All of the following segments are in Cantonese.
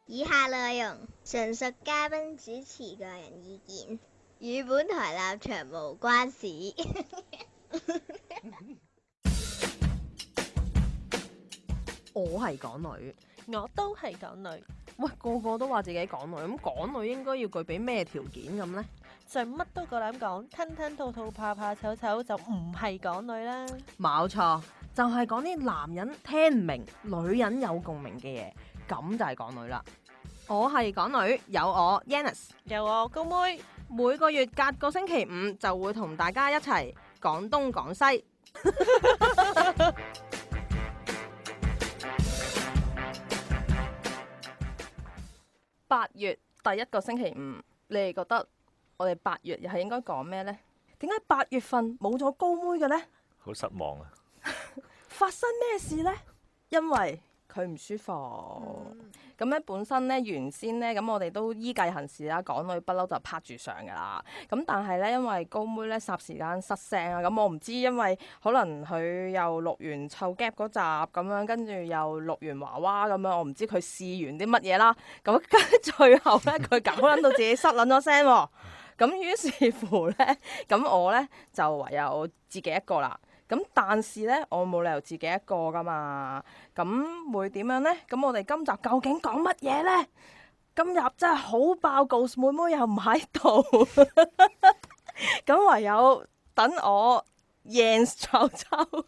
以下內容純屬嘉賓主持個人意見，與本台立場無關事。我係港女，我都係港女，喂，個個都話自己港女，咁港女應該要具備咩條件咁呢？就乜都夠膽講，吞吞吐吐、怕怕醜醜就唔係港女啦。冇錯，就係講啲男人聽唔明、女人有共鳴嘅嘢，咁就係港女啦。我係港女，有我 Yannis， 有我高妹，每個月隔個星期五就會同大家一齊講東講西。8月第一個星期五，你哋覺得我哋8月又係應該講咩呢？點解8月份冇咗高妹嘅呢？好失望啊！發生咩事呢？因為佢唔舒服。咁咧本身咧原先咧咁我哋都依計行事啦，港女不嬲就拍住上噶啦。咁但係咧因為高妹咧霎時間失聲啊，咁我唔知因為可能佢又錄完臭 gap 嗰集咁樣，跟住又錄完娃娃咁樣，我唔知佢試完啲乜嘢啦。咁跟最後咧佢搞撚到自己失撚咗聲喎。咁於是乎咧，咁我咧就唯有自己一個啦。咁但是咧，我冇理由自己一個噶嘛，咁會點樣呢？咁我哋今集究竟講乜嘢呢？今日真係好爆，Ghost 妹妹又唔喺度，咁唯有等我 Yans 秋秋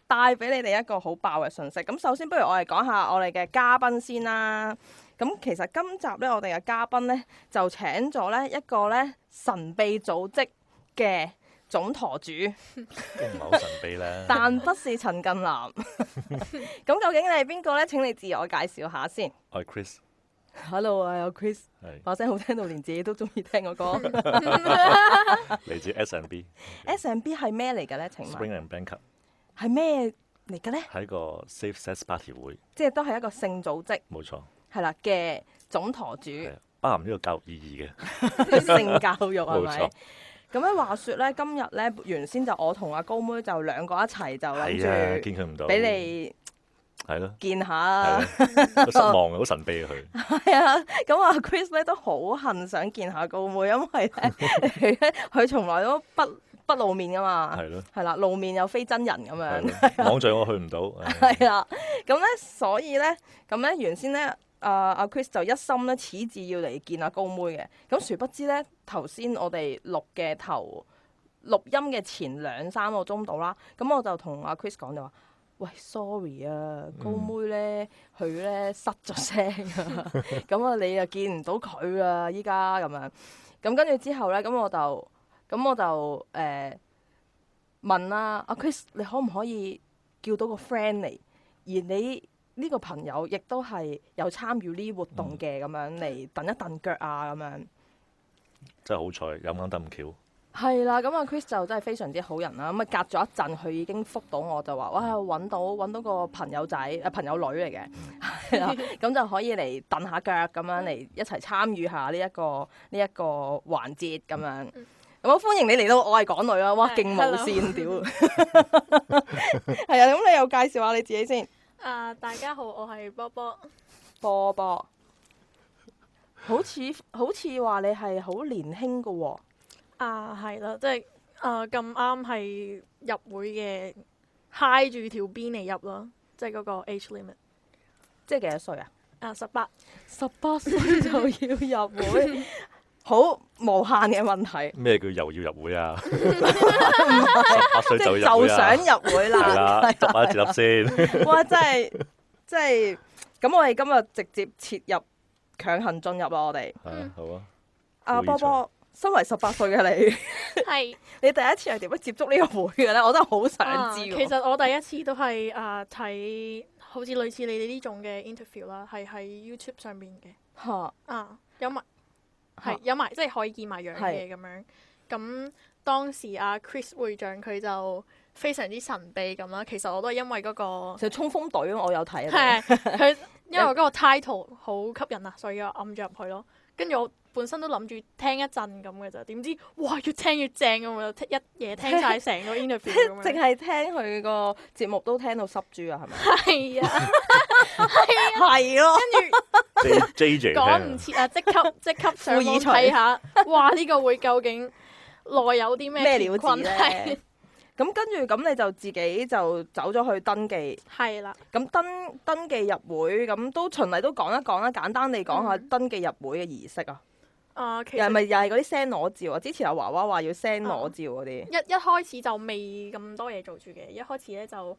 帶俾你哋一個好爆嘅信息。咁首先，不如我哋講下我哋嘅嘉賓先啦。咁其實今集咧，我哋嘅嘉賓咧就請咗咧一個咧神秘組織嘅總舵主，都唔係好神秘啦。但不是陳近南。咁究竟你係邊個呢？請你自我介紹下先。我係 Chris， Hello，我係 Chris，係把聲好聽到連自己都中意聽個歌。嚟自 S&B S&B 係咩嚟嘅呢？請問 Spring and Bangkok，係咩嚟嘅呢？係一個 Safe Sex Party 會，即係都係一個性組織，冇錯，係啦嘅總舵主，係包含呢個教育意義嘅，性教育係咪冇錯？咁樣話說咧，今日咧原先就我同阿高妹就兩個一齊就係啊，諗住見佢唔到，俾你係咯，見下係啊。咯，好失望，好神秘啊佢，係啊，咁阿 Chris 咧都好恨想見下高妹，因為咧佢從來都不露面噶嘛，係咯，係啦，露面又非真人咁樣，係咯，網上我去唔到，係啦，咁咧所以咧，咁咧原先咧。阿 Chris 就一心咧始至要嚟見阿高妹嘅，咁殊不知咧頭先我哋錄音嘅前2-3個鐘度啦，咁我就同阿 Chris 講就話：喂，sorry 啊，高妹咧佢咧失咗聲啊，咁啊你又見唔到佢啊依家咁樣，咁跟住之後咧，咁我就問啦，阿 Chris 你可唔可以叫到個 friend 嚟，而你呢個朋友亦都係有參與呢啲活動嘅，咁樣嚟蹬一蹬腳啊咁樣。真係好彩，咁啱得咁巧，係啦，咁阿 Chris 就真係非常之好人啦。咁啊隔咗一陣，佢已經覆到我就話：哇，揾到個朋友仔朋友女嚟嘅，係啦，咁就可以嚟蹬下腳咁樣嚟一齊參與下呢一個環節咁樣。咁我歡迎你嚟到我係港女啦！哇，勁無線屌，係啊！咁你又介紹下你自己先。大家好，我係波波。波波，好似話你係好年輕噶喎。係啦，即係咁啱係入會嘅，揩住條邊嚟入咯，即係嗰個 age limit。即係幾多歲啊？18。18歲就要入會，好無限嘅問題。咩叫又要入會啊？18歲就要入會啊？就想入會啦。係啦，執下字粒先。哇！真係咁，我哋今日直接切入強行進入啦，我哋。好啊。阿波波，身為18歲嘅你，係。你第一次係點樣接觸呢個會嘅咧？我真係好想知喎。其實我第一次都係睇好似類似你哋呢種嘅 interview 啦，係喺 YouTube 上面嘅。嚇！有埋即係可以見埋樣嘅咁樣。咁當時阿 Chris 會長佢就非常之神秘咁啦。其實我都係因為嗰個就衝鋒隊咯，我有睇。係佢因為嗰個 title 好吸引啊，所以我暗咗入去咯。跟住我本身都諗住聽一陣咁嘅咋，點知哇越聽越正咁啊！一嘢聽晒成個 interview 咁樣。淨係聽佢個節目都聽到濕豬啊，係咪？係啊，係咯。跟住 JJ 趕唔切啊！即刻上網睇下，哇！呢個會究竟內有啲咩料子困咧？咁跟住咁你就自己就走咗去登記。係啦。咁登記入會，咁都循例都講一講啦，簡單地講下登記入會嘅儀式啊。其實又係嗰啲 send 裸照啊？之前有娃娃話要 send 裸照嗰啲。一開始就未咁多嘢做住嘅，一開始咧就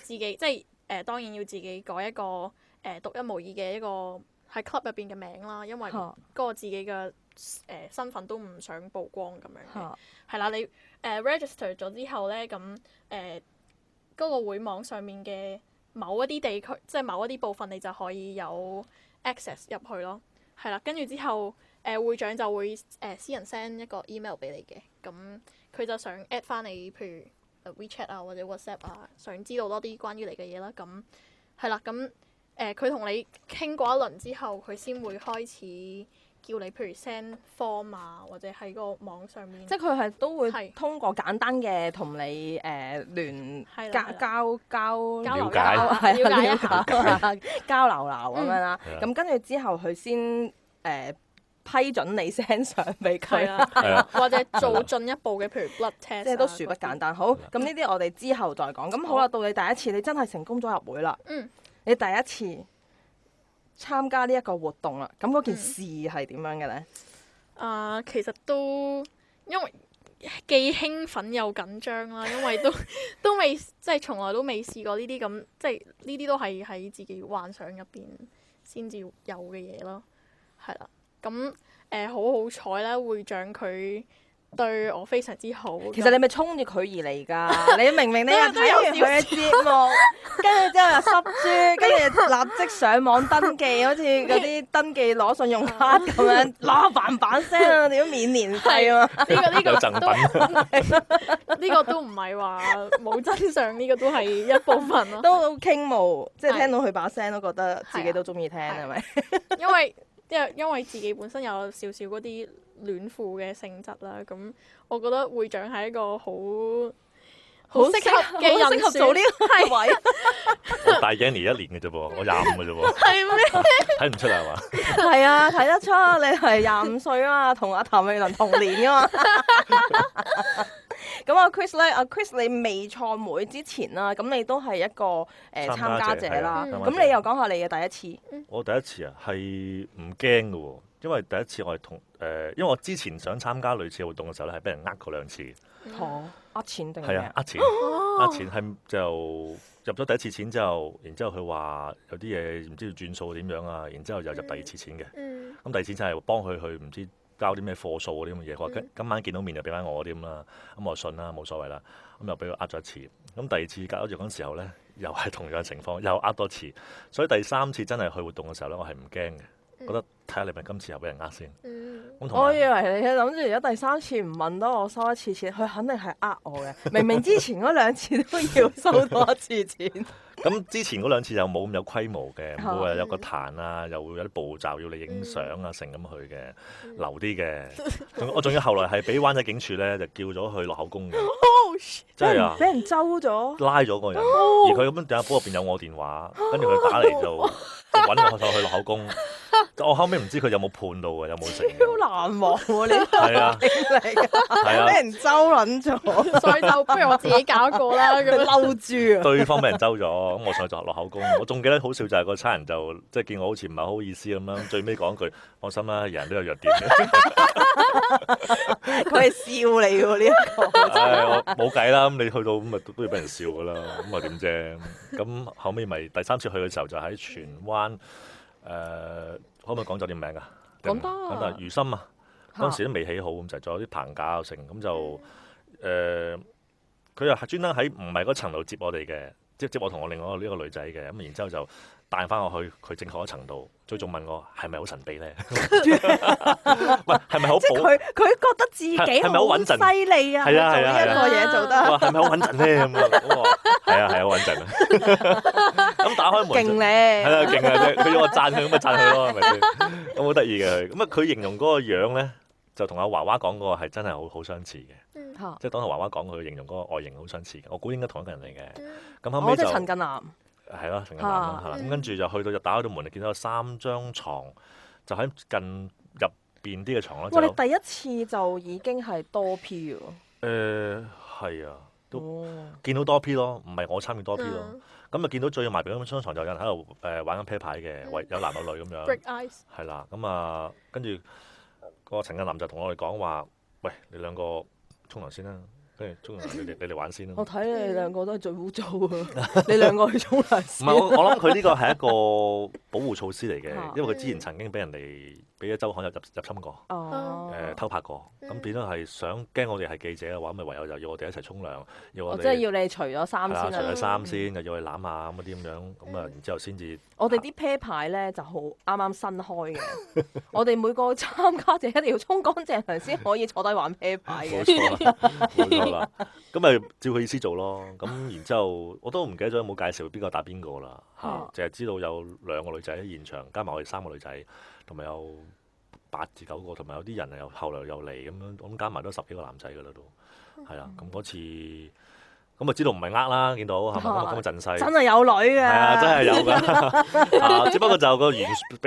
自己即係當然要自己改一個獨一無二嘅一個喺 club 入邊嘅名啦，因為嗰個自己嘅身份都唔想曝光咁樣嘅。係啦，你register 咗之後咧，咁嗰個會網上面嘅某一啲地區，即係某一啲部分，你就可以有 access 入去咯。係啦，跟住之後會長就會私人 send 一個 email 俾你嘅，咁佢就想 add 翻你，譬如WeChat 啊或者 WhatsApp 啊，想知道多啲關於你嘅嘢啦。咁係啦，咁佢同你傾過一輪之後，佢先會開始叫你，譬如 send form 啊，或者喺個網上面。即係佢係都會通過簡單嘅同你聯交流一下交流咁樣啦。咁跟住之後，佢先批准你 send 相俾佢，或者做進一步嘅，譬如 blood test，即係都殊不簡單。好，咁呢啲我哋之後再講。咁好啦，到你第一次，你真係成功咗入會啦。你第一次參加呢一個活動啦，咁嗰件事係點樣嘅咧？其實都因為既興奮又緊張啦，因為都未即係從來都未試過呢啲咁，即係呢啲都係喺自己幻想入邊先至有嘅嘢咯。係啦，咁好彩啦，會長佢對我非常之好。其實你咪衝住佢而嚟㗎，你明明你又睇完佢嘅節目，跟住之後又濕豬，跟住立即上網登記，好似嗰啲登記攞信用卡咁樣，嗱嘭聲啊，點免年費啊嘛？呢個呢個都唔係話冇真相，呢個都係一部分咯。都傾慕，即係聽到佢把聲都覺得自己都中意聽，係咪？因為自己本身有少少嗰啲戀父嘅性質啦，咁我覺得會長係一個好適合嘅人選做呢個位。我大 Yanny 1年嘅啫噃，我25嘅啫喎。係咩？睇唔出係嘛？係啊，睇得出你係25歲啊嘛，同阿譚詠麟同年噶嘛。咁阿 Chris 咧，阿 Chris 你未創會之前啦，咁你都係一個參加者啦。咁你又講下你嘅第一次。我第一次啊，係唔驚嘅喎，因為第一次我係因為我之前想參加類似活動嘅時候咧，係俾人呃過2次。呃錢定係呃錢係就入咗第一次錢之後，然之後佢話有啲嘢唔知要轉數點樣啊，然之後又入第二次錢嘅。咁第二次就係幫佢去唔知交啲咩貨數嗰啲咁嘅嘢，佢話今晚見到面就俾翻我啲咁啦，咁我信啦，冇所謂啦，咁又俾佢呃咗一次。咁第二次隔咗若干時候咧，又係同樣嘅情況，又呃多次，所以第三次真係去活動嘅時候咧，我係唔驚嘅，覺得睇下你咪今次又俾人呃先。我以為你諗住而家第三次唔問多我收一次錢，佢肯定係呃我嘅。明明之前嗰2次都要收多一次錢。咁之前嗰2次又冇咁有規模嘅，唔會話有個壇啊，又會有啲步驟要你影相啊，成咁去嘅，流啲嘅。我仲要後來係俾灣仔警署咧，就叫咗去落口供嘅。真係啊！俾人揪咗，拉咗個人，而佢咁樣電話簿入邊有我電話，跟住佢打嚟就揾我去落口供。我後尾唔知佢有冇判到嘅，有冇成。超難忘喎！呢個係啊，係啊，俾人揪撚咗，所以就不如我自己搞過啦。咁嬲豬啊！對方俾人揪咗，咁我上去就落口供。我仲記得好笑就係個差人就即係見我好似唔係好意思咁樣，最尾講句放心啦，人都有弱點嘅。佢係笑你喎呢一個。我冇計啦，咁你去到咁咪都要俾人笑噶啦，咁啊點啫？咁後尾咪第3次去嘅時候就喺荃灣。可唔可以講酒店名啊？講得。如心啊，嗰陣時都未起好咁就仲有啲棚架又成，咁就佢又係專登喺唔係嗰層度接我哋嘅，接我同我另外呢個女仔嘅，咁然之後就帶翻我去佢正確嘅層度，最終問我係咪好神秘咧？喂，係咪好？即係佢覺得自己係咪好穩陣？犀利啊！係啊，做呢一個嘢做得係咪好穩陣咧？咁我話係啊，好穩陣啊！咁打開門，勁咧，係啦，勁啊！佢要我讚佢，咁咪讚佢咯，係咪先？咁好得意嘅佢。咁啊，佢形容嗰個樣咧，就同阿娃娃講嗰個係真係好相似嘅。即係當阿娃娃講佢形容嗰個外形好相似嘅。我估應該同一個人嚟嘅。咁後尾就陳近南。係咯，陳近南啦，係啦。咁跟住就去到打開到門，就見到有3張床，就喺近入邊啲嘅床咯。哇！你第一次就已經係多 P 喎。係啊，都見到多 P 咯，唔係我參與多 P 咯。咁啊見到最埋邊嗰張床就有人喺度玩緊啤牌嘅，有男有女咁樣。Break ice。係啦，咁啊跟住個陳近南就同我哋講話，喂，你兩個沖涼先啦。跟住沖涼，你哋玩先啦。我睇你兩個都係最污糟啊！你兩個去沖涼先。唔係我諗佢呢個係一個保護措施嚟嘅，因為佢之前曾經俾人哋俾咗週刊入侵過，偷拍過，咁變咗係想驚我哋係記者嘅話，咪唯有就要我哋一齊沖涼，要我哋即係要你除咗衫先。除咗衫先，又要你攬下咁嗰啲咁樣，咁啊然之後先至。我哋啲啤牌咧就好啱啱新開嘅，我哋每個參加者一定要沖乾淨涼先可以坐低玩啤牌嘅。冇錯啦，咁咪照佢意思做咯。咁然之後我都唔記得咗有冇介紹邊個打邊個啦，淨係知道有2個女仔喺現場，加埋我哋3個女仔，同埋有8至9個，同埋有啲人又後來又嚟咁樣，咁加埋都10幾個男仔噶啦都，係啦。咁嗰次咁啊知道唔係啦，見到係咪咁嘅陣勢？真係有女嘅。係啊，真係有㗎。只不過就個比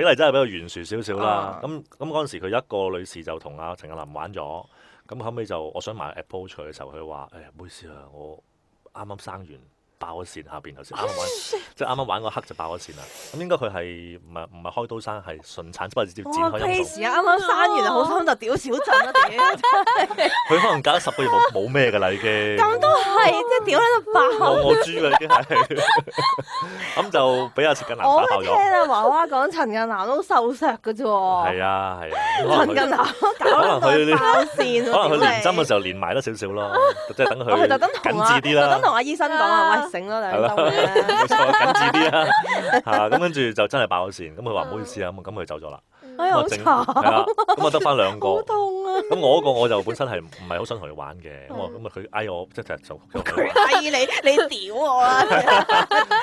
例真係比較懸殊少少啦。咁嗰陣時佢一個女士就同阿陳近南玩咗，咁後尾就我想買 approach 佢嘅時候，佢話：誒唔好意思啊，我啱啱生完。爆咗線下邊頭先啱啱玩，即係啱啱玩嗰刻就爆咗線啦。咁應該佢係唔係開刀生，係順產，不過直接剪開陰道。啱啱生完好心就屌小鎮啦，屌！佢可能隔咗10個月冇咩㗎啦已經。咁都係，即係屌喺度爆。我豬㗎已經係。咁就俾阿陳近南打爆咗。我聽阿娃娃講陳近南都瘦削㗎啫喎。係啊。陳近南搞到爆線。可能佢連針嘅時候連埋多少少咯，即係等佢緊緻啲啦。特登同阿醫生講話，喂，醒啦兩針嘅。冇錯，緊緻啲啦。咁跟住就真係爆咗線，咁佢話唔好意思啊，咁佢走咗啦。哎呀，好慘。係啦，咁啊得翻2個。好痛啊！咁我嗰個我就本身係唔係好想同佢玩嘅，咁啊佢嗌我即係就佢嗌你屌我啦，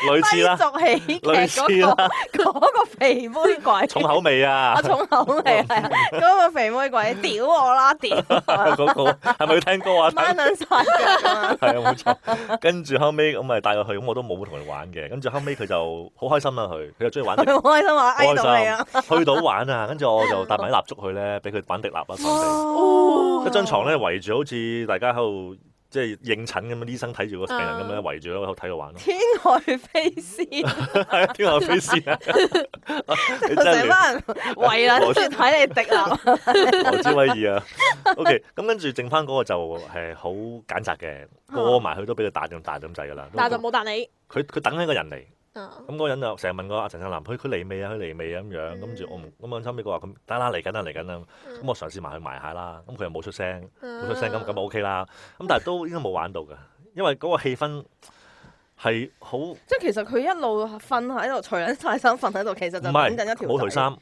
類似啦，類似啦，嗰個肥妹鬼，重口味啊，重口味係啊，嗰個肥妹鬼屌我啦，屌嗰個係咪要聽歌啊？掹撚曬腳啊！係啊，冇錯。跟住後尾咁咪帶佢去，咁我都冇同佢玩嘅。跟住後尾佢就好開心啦，佢就中意玩。好開心話嗌到你啊！去到玩啊，跟住我就帶埋啲蠟燭去咧，俾佢玩滴蠟啦。一張床咧圍住好似大家喺度即係應診咁樣，醫生睇住個病人咁樣圍住喺度睇佢玩咯。天外飛仙係啊，天外飛仙啊！成班人圍啦，中意睇你滴蠟。羅茲威爾啊，OK，咁跟住剩翻嗰個就係好揀擇嘅，過埋去都俾佢彈咁滯㗎啦。但係就冇彈你。佢等緊一個人嚟。咁嗰個人就成日問我阿陳近南，佢嚟未啊？佢嚟未啊？咁樣，跟住我唔咁啊，後尾佢話咁得啦，嚟緊啦，嚟緊啦。咁我嘗試埋去埋下啦，咁佢又冇出聲，咁 OK 啦。咁但係都應該冇玩到㗎，因為嗰個氣氛係好。即係其實佢一路瞓喺度，除緊晒衫瞓喺度，其實就揾緊一條。冇除衫，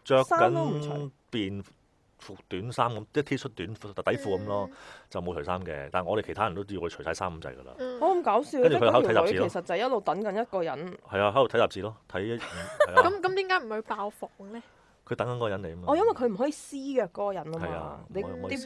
着緊緊便服短衫咁，即係 T 恤短底褲咁咯，就冇除衫嘅。但係我哋其他人都要佢除晒衫咁滯㗎啦。咁搞笑！跟住佢喺度睇雜誌咯。其實就一路等緊一個人。係啊，喺度睇雜誌咯，睇。咁點解唔去爆房咧？佢等緊嗰個人嚟啊嘛。因為佢唔可以私約嗰個人啊嘛。你啲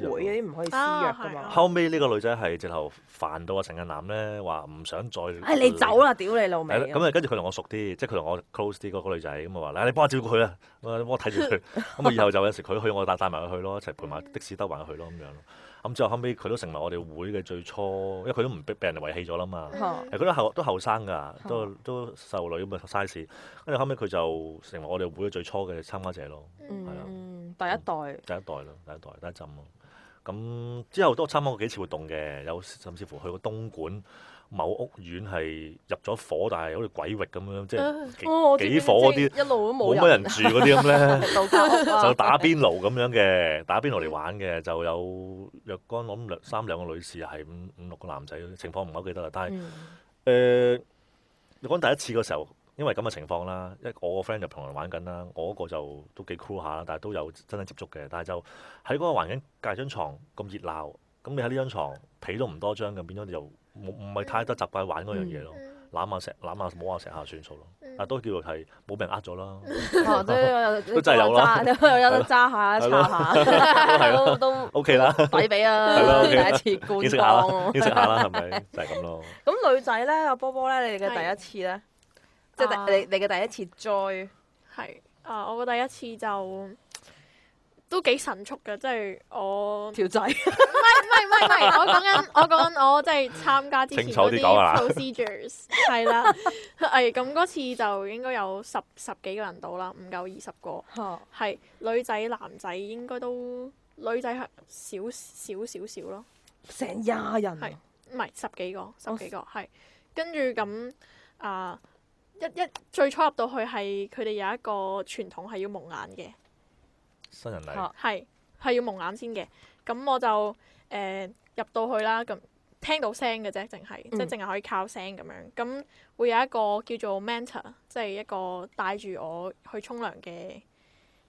會嗰啲唔可以私約㗎嘛。後尾呢個女仔係直頭煩到阿陳近南咧，話唔想再。你走啦！屌你老味。咁啊，跟住佢同我熟啲，即係佢同我 close 啲嗰個女仔，咁啊話：你幫我照顧佢啦，幫我睇住佢。咁啊，以後就有時佢去，我帶埋佢去咯，一齊陪埋的士兜埋佢去咯咁樣。咁之後後尾佢都成為我哋會嘅最初，因為佢都唔俾人哋遺棄咗啦嘛。佢都後生㗎，都瘦女咁嘅 size。跟住後尾佢就成為我哋會嘅最初嘅參加者咯。係啊，第一代。第一陣咯。咁之後都參加過幾次活動嘅，有甚至乎去過東莞某屋苑係入咗火，但係好似鬼域咁樣，即係幾火嗰啲，一路都冇乜人住嗰啲咁咧，就打邊爐咁樣嘅，打邊爐嚟玩嘅，就有若干我諗2個女士係5、6個男仔，情況唔係好記得啦。但係若干第一次嘅時候，因為咁嘅情況啦，因為我個 friend 就同人玩緊啦，我嗰個就都幾 cool 下啦，但係都有真係接觸嘅，但係就喺嗰個環境隔張床咁熱鬧，咁你喺呢張床被都唔多張咁，變咗就唔係太多習慣玩嗰樣嘢咯，攬下摸下錫下算數咯。但都叫做係冇俾人呃咗啦。都真係有啦，有得揸下擦下，都 OK 啦，抵俾啊！第一次觀光，見識下啦，係咪就係咁咯？咁女仔咧，阿波波咧，你哋嘅第一次咧，即係你嘅第一次 joy 係我嘅第一次就都幾神速嘅，即係我條仔。唔係，我講緊我即係參加之前嗰啲 procedures 係啦，咁嗰次就應該有十幾個人到啦，唔夠20個，係女仔男仔應該都女仔係少咯，成20人，係唔係十幾個係，跟住咁一最初入到去係佢哋有一個傳統係要蒙眼嘅，新人禮係要蒙眼先嘅，咁我就入到去啦，咁聽到聲嘅啫，即係淨係可以靠聲咁樣。咁會有一個叫做 mentor，即係一個帶住我去沖涼嘅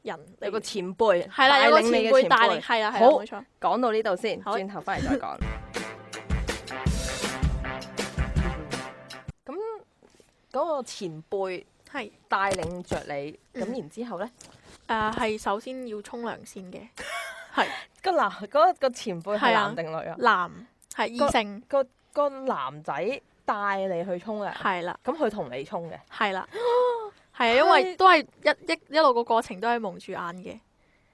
人，有個前輩，係啦，有個前輩帶領，係啦，好，冇錯。講到呢度先，轉頭翻嚟再講。咁嗰個前輩係帶領着你，咁然之後咧，係首先要沖涼先嘅。係嗰個前輩係男定女啊？男，係異性。個男仔帶你去沖涼，係啦。咁佢同你沖嘅，係啦。係啊，因為都係一路個過程都係蒙住眼嘅。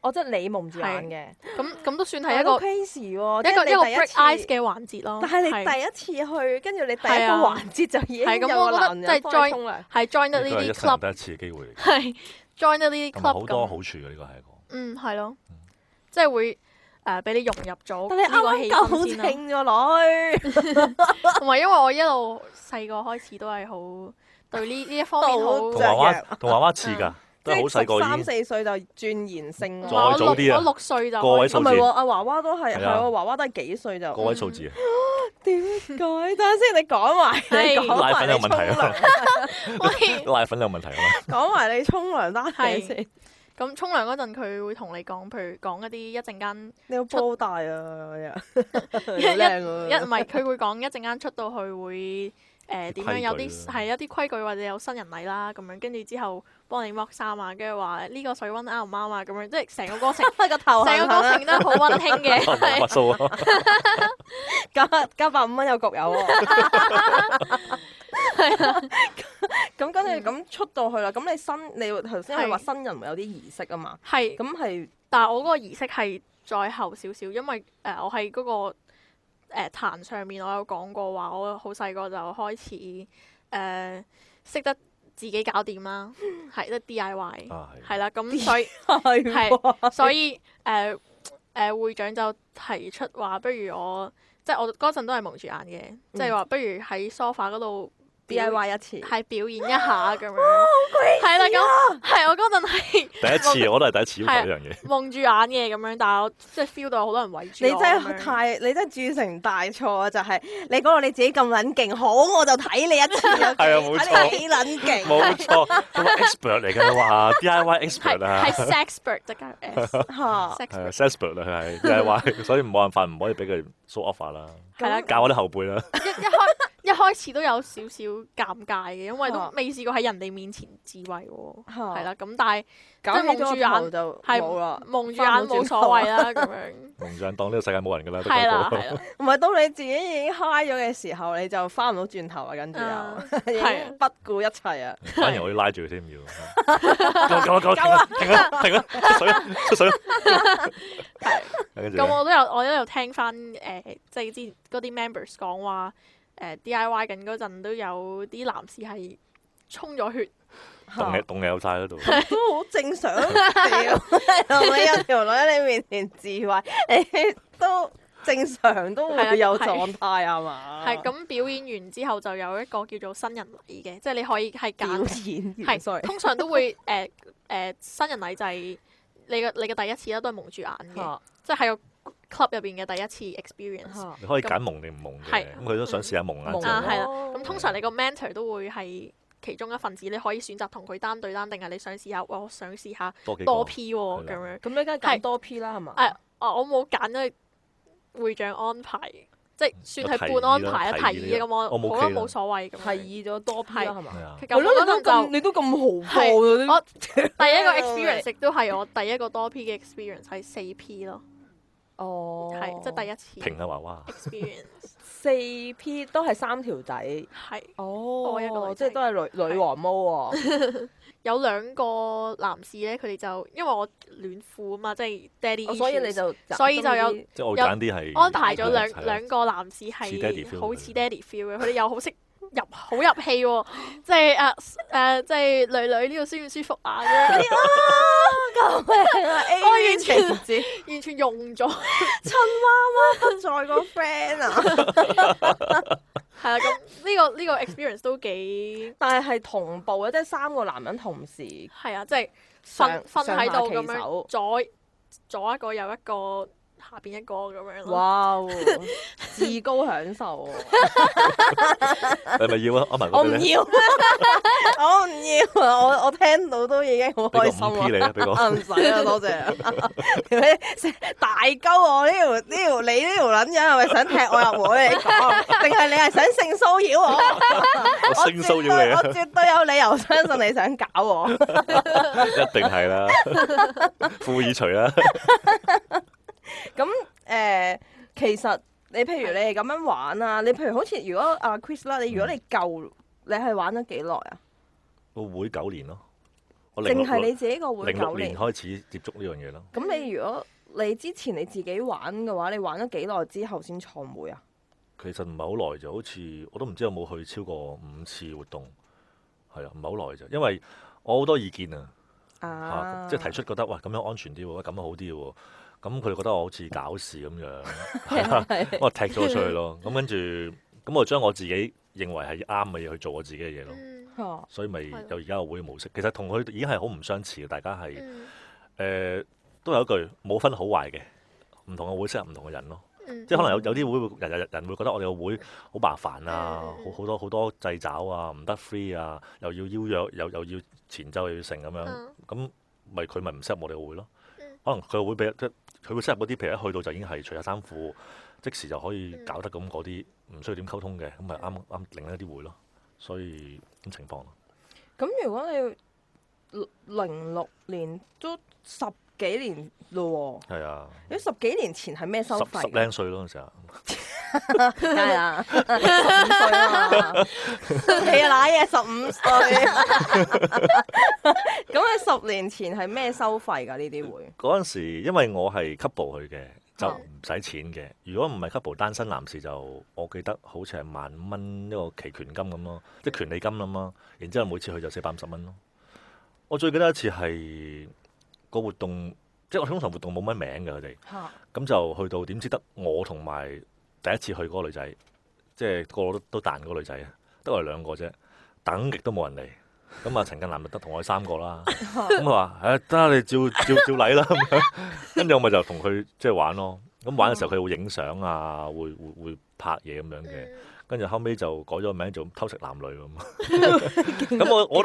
哦，即係你蒙住眼嘅。咁都算係一個 crazy 喎，一個 break ice 嘅環節咯。但係你第一次去，跟住你第一個環節就已經有個男人幫你沖涼，係 join 得呢啲 club。第一次嘅機會嚟。係 join 得呢啲 club 好多好處嘅呢個係一個。係咯。即係會俾你融入咗呢個氣氛先咯。同埋因為我一路細個開始都係好對呢一方面好。同娃娃似㗎，都係好細個已經。3、4歲就鑽研性。再早啲啊！我6歲就。個位數字。唔係喎，阿娃娃都係，係喎，娃娃都係幾歲就。個位數字啊！點解？等下先，你講埋。奶粉有問題啊！奶粉有問題啊！講埋你沖涼單嘢先。咁沖涼嗰陣，佢會同你講，譬如講一陣間，你好波大啊！唔係佢會講一陣間出到去會點樣有啲係一啲規矩或者有新人禮啦咁樣，跟住之後幫你剝衫啊，跟住話呢個水溫啱唔啱啊咁樣，即係成個過程，成個過程都係好溫馨嘅。乜數啊？加150蚊有焗油喎。係啊，咁跟住咁出到去啦。咁你頭先係話新人會有啲儀式啊嘛？係。咁係，但係我嗰個儀式係再後少少，因為我喺嗰個壇上面，我有講過話，我好細個就開始識得自己搞掂啦，係即係 DIY，係啦。咁所以會長就提出話，不如我即係我嗰陣都係蒙住眼嘅，即係話不如喺 sofa 嗰度。DIY 一次，係表演一下咁樣，係啦咁，係我嗰陣係第一次，我都係第一次要做呢樣嘢，蒙住眼嘅咁樣，但係我即係 feel 到好多人圍住我。你真係鑄成大錯啊！就係你講到你自己咁撚勁，好我就睇你一次，係啊冇錯，幾撚勁，冇錯，咁 expert 嚟㗎哇 DIY expert 啊，係 sexpert 即係 sexpert 啊，佢係 DIY，所以冇辦法唔可以俾佢 show off 啦，教我啲後輩啦。一開始都有少少尷尬嘅，因為都未試過喺人哋面前自慰喎，係啦。咁但係即係蒙住眼就冇啦，蒙住眼冇所謂啦咁樣。蒙住眼當呢個世界冇人㗎啦，係啦係啦。唔係當你自己已經 high 咗嘅時候，你就翻唔到轉頭啊，跟住又已經不顧一切啊。反而我要拉住佢添要。夠啦！停啦！出水！咁我都有聽翻即係之前嗰啲 members 講話。DIY 緊嗰陣都有啲男士係沖咗血，凍有晒嗰度，都好正常。同你有條女喺你面前自慰，你都正常都會有狀態係嘛？係咁表演完之後就有一個叫做新人禮嘅，即係你可以係揀係通常都會新人禮就係你嘅第一次啦，都係蒙住眼嘅，即係個club 入邊嘅第一次 experience，你可以揀蒙定唔蒙嘅，咁佢都想試下蒙啊。係啦，咁通常你個 mentor 都會係其中一份子，你可以選擇同佢單對單，定係你想試下？我想試下多 P 喎咁樣。咁你梗係揀多 P 啦，係嘛？我冇揀，因為會長安排即係算係半安排啦，提議咁我覺得冇所謂咁。提議咗多 P 啦，係嘛？係咯，你都咁豪放喎！我第一個 experience 亦都係我第一個多 P 嘅 experience 係4 P 咯。哦，係即係第一次。平啊娃娃 experience 4 P 都係3條仔。係。哦，一個即係都係女王毛喎。有2個男士咧，佢哋就因為我戀褲啊嘛，即係 daddy，所以你就有即係我揀啲係安排咗兩個男士係好似 daddy feel 嘅，佢哋又好識好入戲喎，即係即係女呢度舒唔舒服啊？救命啊！我完全用咗親媽媽不在個 friend 啊！係啦，咁呢個 experience 都幾，但係同步嘅，即係3個男人同時。係啊，即係瞓喺度咁樣，左一個右一個，下邊一個咁樣咯。哇！至高享受喎！你咪要啊？我唔要，我唔要啊！我聽到都已經好開心啊！俾個5P 你啊，俾個唔使啦，多謝。大鳩我呢條你呢條撚樣係咪想踢我入會？你講，定係你係想性騷擾我？我性騷擾你啊！我絕對有理由相信你想搞我。一定係啦，庫爾除啦。咁其實你譬如你係咁樣玩啊，你譬如好似如果阿 Chris 啦，如果你舊你係玩咗幾耐啊？個會9年咯，淨係你自己個會06年開始接觸呢樣嘢咯。咁你如果你之前你自己玩嘅話，你玩咗幾耐之後先創會啊？其實唔係好耐，就好似我都唔知有冇去超過5次活動，係啊，唔係好耐啫。因為我好多意見啊，即係提出覺得哇咁樣安全啲喎，咁樣好啲喎。咁佢哋覺得我好似搞事咁樣，我踢咗佢出去咯。咁跟住，咁我將我自己認為係啱嘅嘢去做我自己嘅嘢咯。所以咪有而家個會模式。其實同佢已經係好唔相似嘅，大家係都有一句冇分好壞嘅，唔同嘅會適合唔同嘅人咯。即係可能有啲會人會覺得我哋個會好麻煩啊，好多掣肘啊，唔得 free 啊，又要邀約，又要前奏又要成咁樣，咁咪佢咪唔適合我哋個會咯。可能佢會俾佢會適合嗰啲，譬如一去到就已經係除下衫褲，即時就可以搞得咁嗰啲，唔需要點溝通嘅，咁咪啱另一啲會咯。所以咁情況咯。咁如果你06年都10幾年咯喎。係啊。如果10幾年前係咩收費？十零歲咯嗰陣時候。梗係啦，15歲啊嘛。你啊揦嘢15歲。咁你10年前係咩收費㗎？呢啲會嗰陣時，因為我係 couple 去嘅，就唔使錢嘅。如果唔係 couple 單身男士就，我記得好似係10000蚊一個期權金咁咯，即係權利金咁咯。然之後每次去就450蚊咯。我最記得一次係個活動，即係我通常活動冇乜名嘅佢哋，咁就去到點知得我同埋第一次去嗰個女仔，即係個個都彈嗰個女仔啊，得我哋2個啫，等極都冇人嚟。咁啊，陳近南咪得同我哋3個啦。咁佢話：得啦，你照禮啦。咁樣，跟住我咪就同佢即係玩咯。咁玩嘅時候佢會影相啊，會拍嘢咁樣嘅。跟住後尾就改咗個名做偷食男女咁。咁我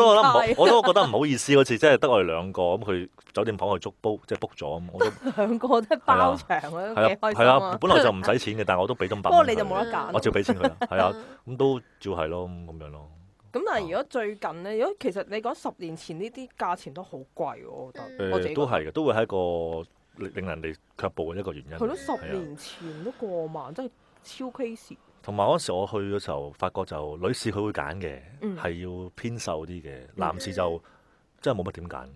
都覺得唔好意思嗰次，即係得我哋2個，咁佢酒店房去book 咗咁，我都2個都係包場啊，都幾開心啊。本來就唔使錢嘅，但係我都俾咗500蚊。不過你就冇得揀。我照俾錢佢啦，係啊，咁都照係咯，咁樣咯。咁但係如果最近咧，如果其實你講10年前呢啲價錢都好貴喎，我覺得。都係嘅，都會係一個令人哋卻步嘅一個原因。係咯，10年前都過萬，真係超 crazy。同埋嗰時我去嘅時候，發覺就女士佢會揀嘅，係要偏瘦啲嘅，男士就真係冇乜點揀。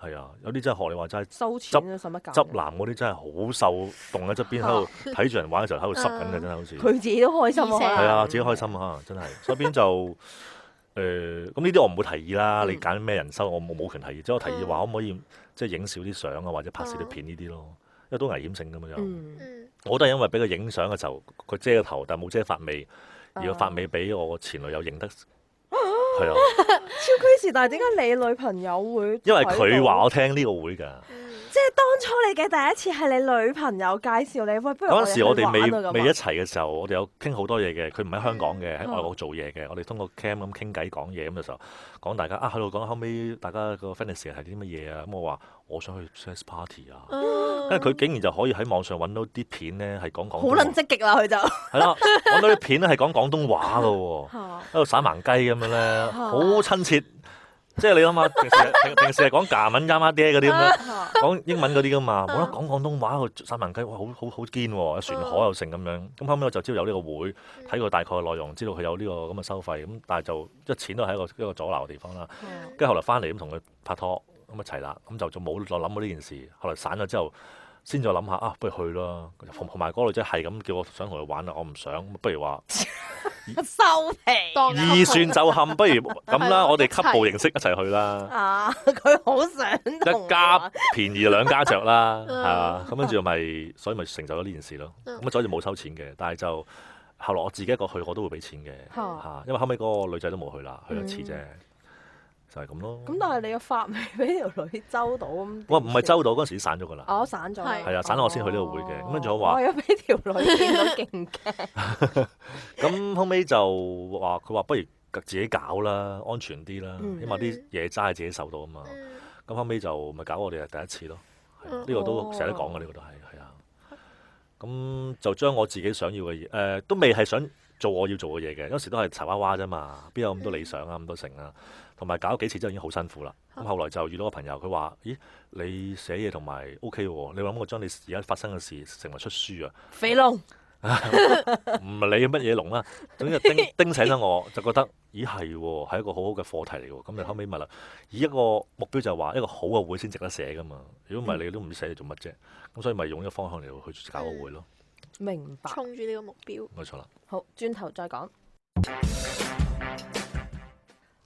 係啊，有啲真係學你話齋，收錢啊，使乜揀？執男嗰啲真係好瘦，棟喺側邊喺度睇住人玩嘅時候喺度濕緊嘅，真係好似。佢自己都開心啊！係啊，自己開心啊，真係。所以邊就咁呢啲我唔會提議啦。你揀咩人收，我冇權提議。即係我提議話可唔可以即係影少啲相啊，或者拍少啲片呢啲咯，因為都危險性㗎嘛又。我都係因為俾佢影相嘅時候，佢遮個頭，但係冇遮髮尾，而個髮尾俾我前女友認得，係啊，超 crazy！但係點解你女朋友會？因為佢話我聽呢個會㗎，即係當初你嘅第一次係你女朋友介紹你，喂，不如嗰陣時我哋未一一齊嘅時候，我哋有傾好多嘢嘅。佢唔喺香港嘅，喺外國做嘢嘅。我哋通過 cam 咁傾偈講嘢咁嘅時候，講大家喺度講後尾大家個 fantasy 係啲乜嘢啊？咁我話我想去 sex party 啊，因為佢竟然就可以喺網上揾到啲片咧係講廣東話。好撚積極啦，佢就係啦，揾到啲片咧係講廣東話嘅喎，喺度耍盲雞咁樣咧，好親切。即係你諗下，平時係講假文啱啱爹嗰啲咁樣，講英文嗰啲噶嘛，冇得講廣東話去耍盲雞，哇，好堅喎，船河又成咁樣。咁後尾我就知道有呢個會，睇過大概嘅內容，知道佢有呢個咁嘅收費。咁但係就錢都係一個阻撓嘅地方啦。跟住後來翻嚟咁同佢拍拖咁一齊啦，咁就冇再諗過呢件事。後來散咗之後，先再諗下啊，不如去啦。同埋嗰個女仔係咁叫我想同佢玩啦，我唔想，不如話。收皮，二算就冚，不如咁啦，我哋級步形式一齊去啦。啊，佢好想一家便宜兩家着啦，係啊，咁跟住所以咪成就咗呢件事咯。咁所以就冇收錢嘅，但係就後來我自己一個去，我都會俾錢嘅嚇，因為後尾嗰個女仔都冇去啦，去一次啫。就係咁咯。咁但係你個發未俾條女周到咁？哇，唔係周到嗰陣時散咗㗎啦。哦，散咗。係啊，散咗我先去呢個會嘅。咁跟住我話。我有俾條女見到勁驚。咁後尾就話佢話不如自己搞啦，安全啲啦，因為啲嘢揸喺自己手度啊嘛。咁後尾就咪搞我哋係第一次咯。呢個都成日都講嘅，呢個都係啊。咁就將我自己想要嘅嘢，都未係想做我要做嘅嘢嘅，嗰時都係柴娃娃啫嘛，邊有咁多理想啊，咁多成啊。同埋搞咗幾次之後已經好辛苦啦。咁後來就遇到個朋友，佢話：咦，你寫嘢同埋 OK 喎，你諗過將你而家發生嘅事成為出書啊？肥龍唔理乜嘢龍啦，總之就叮醒咗我，就覺得咦係喎，係一個好好嘅課題嚟喎。咁就後尾咪啦，以一個目標就係話一個好嘅會先值得寫噶嘛。如果唔係你都唔知寫嚟做乜啫。咁所以咪用呢個方向嚟去搞個會咯。明白。衝住呢個目標。冇錯啦。好，轉頭再講。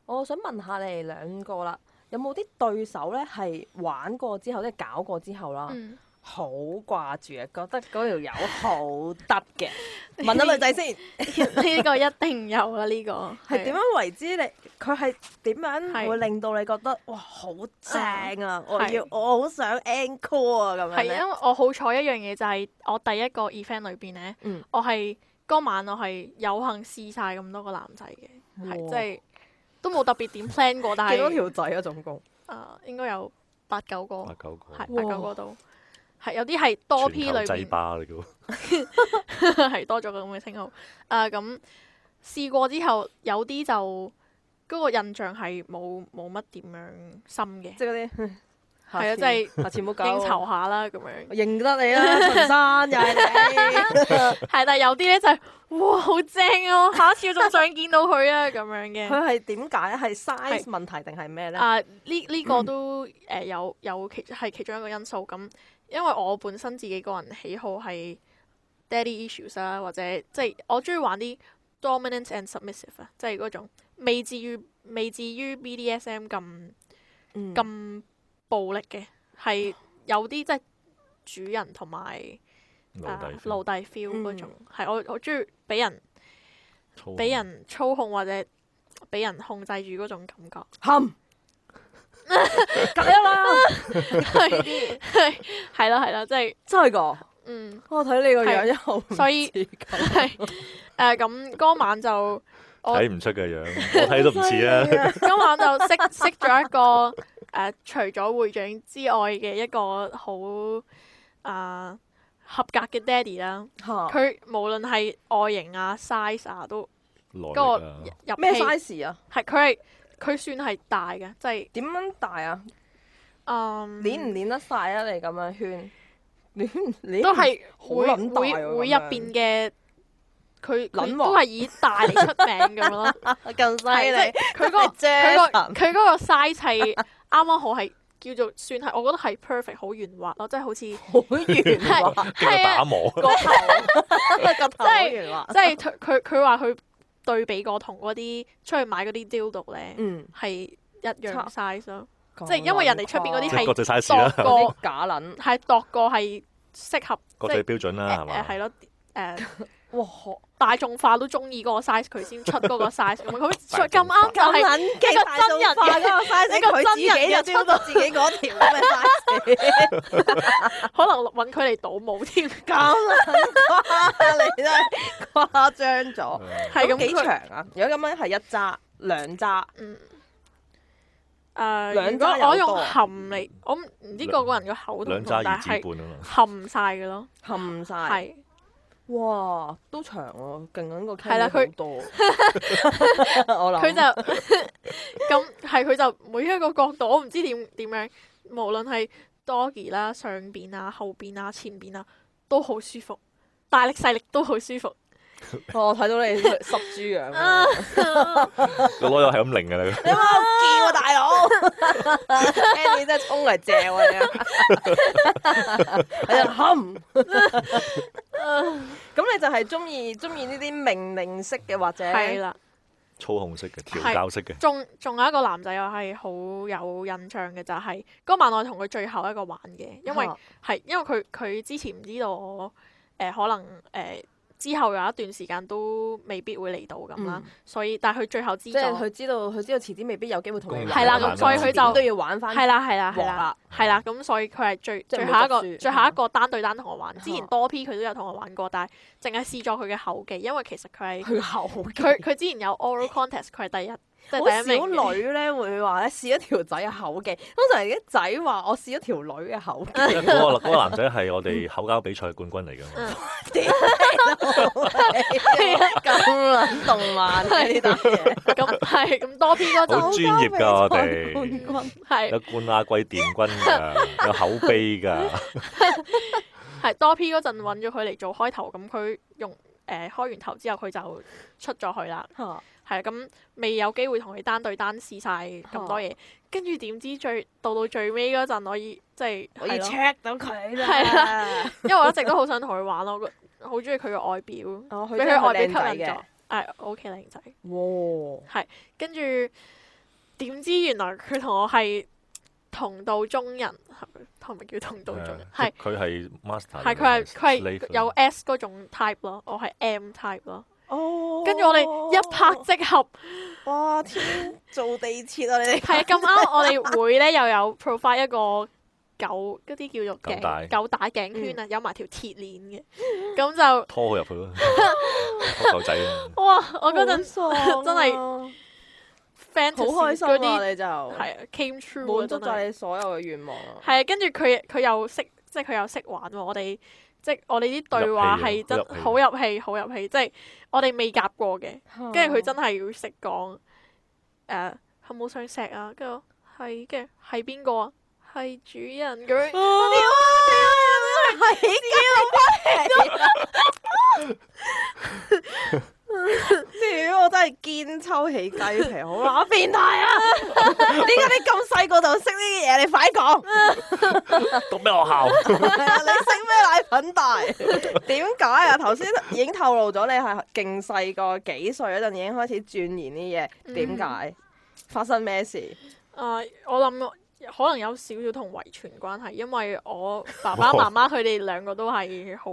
我想問下你哋兩個啦，有冇啲對手咧係玩過之後，即係搞過之後啦，好掛住嘅，覺得嗰條友好得嘅？問下女仔先，呢個一定有啦，呢個係點樣為之？佢係點樣會令到你覺得哇好正啊！我好想 encore 啊咁樣咧。係因為我好彩一樣嘢就係我第一個 event 裏邊咧，我係嗰晚我係有幸試晒咁多個男仔嘅，係即係。都冇特別點 plan 過，但係幾多條仔啊？總共應該有8、9個，係8、9個都係有啲係多 P 裏邊，全球制霸嚟嘅係多咗個咁嘅稱號。咁試過之後，有啲就嗰個印象係冇乜點樣深嘅，即係嗰啲係啊，即係下次唔好搞應酬下啦咁樣。認得你啦，陳生又係你，係，但係有啲咧就係哇好正啊！下一次仲想見到佢啊咁樣嘅。佢係點解？係 size 問題定係咩咧？呢個都有其中一個因素咁，因為我本身自己個人喜好係 daddy issues 啦，或者即係我中意玩啲 dominant and submissive 啊，即係嗰種未至於 BDSM 咁暴力嘅，係有啲即係主人同埋奴隸 feel 嗰種，係我中意俾人操控或者俾人控制住嗰種感覺。冚，隔一啦，係啦，即係真係噶。我睇你個樣一號，所以係咁嗰晚就睇唔出嘅樣，我睇都唔似啊。嗰晚就識咗一個除咗會長之外嘅一個好合格嘅 daddy 啦。佢無論係外形啊、size 啊都嗰個入咩 size 啊？佢算係大嘅，即係點樣大啊？練唔練得晒啊？你咁樣圈？都係會入邊嘅，佢都係以大嚟出名咁咯。咁犀利！佢嗰個 size 係啱啱好係叫做算係，我覺得係 perfect 好圓滑咯，即係好似好圓滑，係打磨個頭圓滑。即係佢話佢對比過同嗰啲出去買嗰啲 dildo 咧，係一樣 size 咯。即係因為人哋出邊嗰啲係度過假撚，係度過係適合國際標準啦，係嘛？係咯，哇！大眾化都中意嗰個 size，佢先出嗰個 size 咁樣。佢咁啱就係撚一個真人嘅嗰個 size，佢自己就超過自己嗰條咁嘅 size，可能揾佢嚟倒模添。咁撚誇，你真係誇張咗。係咁幾長啊？如果咁樣係一揸兩揸，兩如果揸有我用多含嚟，我唔知個個人個口同唔同，兩揸但係二指半啊嘛。含晒嘅咯。冚晒。係哇，都長喎，勁緊個 can 係啦佢好多。我諗佢就咁係佢就每一個角度，我唔知點樣，無論係 doggy 啦、上邊啊、後邊啊、前邊啊，都好舒服，大力細力都好舒服。我睇到你濕豬樣啊，個螺友係咁擰㗎啦。你幫我叫啊，大佬！Annie 真係衝嚟嚼啊你，喺度冚。咁你就係中意呢啲命令式嘅或者係啦，操控式嘅、調教式嘅。仲有一個男仔又係好有印象嘅，就係嗰晚我同佢最後一個玩嘅，因為佢之前唔知道我可能之後有一段時間都未必會嚟到咁啦，所以但係佢最後知即係咗，佢知道遲啲未必有機會同你玩。係啦，咁所以佢就都要玩翻。係啦，咁所以佢係最後一個單對單同我玩。之前多 P 佢都有同我玩過，但係淨係試咗佢嘅口技，因為其實佢係佢之前有 oral contest，佢係第一。即係第一名。好少女咧會話咧試一條仔嘅口技，通常啲仔話我試一條女嘅口技。嗰個男仔係我哋口交比賽冠軍嚟㗎嘛。咁撚動漫嘅呢單嘢。咁多 P 嗰陣好專業㗎，我哋冠軍係有冠亞季殿軍㗎，有口碑㗎。係多 P 嗰陣揾咗佢嚟做開頭，咁佢用開完頭之後佢就出咗去啦。係咁未有機會同佢單對單試晒咁多嘢，跟住點知到最尾嗰陣，我要 check 到佢啦。係啦，因為我一直都好想同佢玩咯，好中意佢嘅外表，俾佢外表吸引咗。OK 靚仔。哇！係跟住點知原來佢同我係同道中人，係咪叫同道中人？係佢係 master。係佢係有 S 嗰種 type 咯，我係 M type 咯。跟住我哋一拍即合，哇！天造地設啊！你哋係咁啱，我哋會咧又有 provide 一個狗嗰啲叫做狗帶頸圈啊，有埋條鐵鏈嘅，咁就拖佢入去咯，拖狗仔啊！哇！我嗰陣真係 fantasy 好開心嗰啲，你就係 came true 滿足晒你所有嘅願望啊！係啊，跟住佢又識，即係佢又識玩喎。我哋啲對話係真好入戲，即係我哋未夾過嘅，跟住佢真係要識講好冇想錫啊，跟住係跟住係邊個啊？係主人咁樣。屌！我真係堅抽起雞皮，好啦，變態啊！點解你咁細個就識呢啲嘢？你快講！讀咩學校？你識咩奶粉大？點解啊？頭先已經透露咗你係勁細個，幾歲嗰陣已經開始鑽研呢嘢？點解？發生咩事？我諗可能有少少同遺傳關係，因為我爸爸媽媽佢哋兩個都係好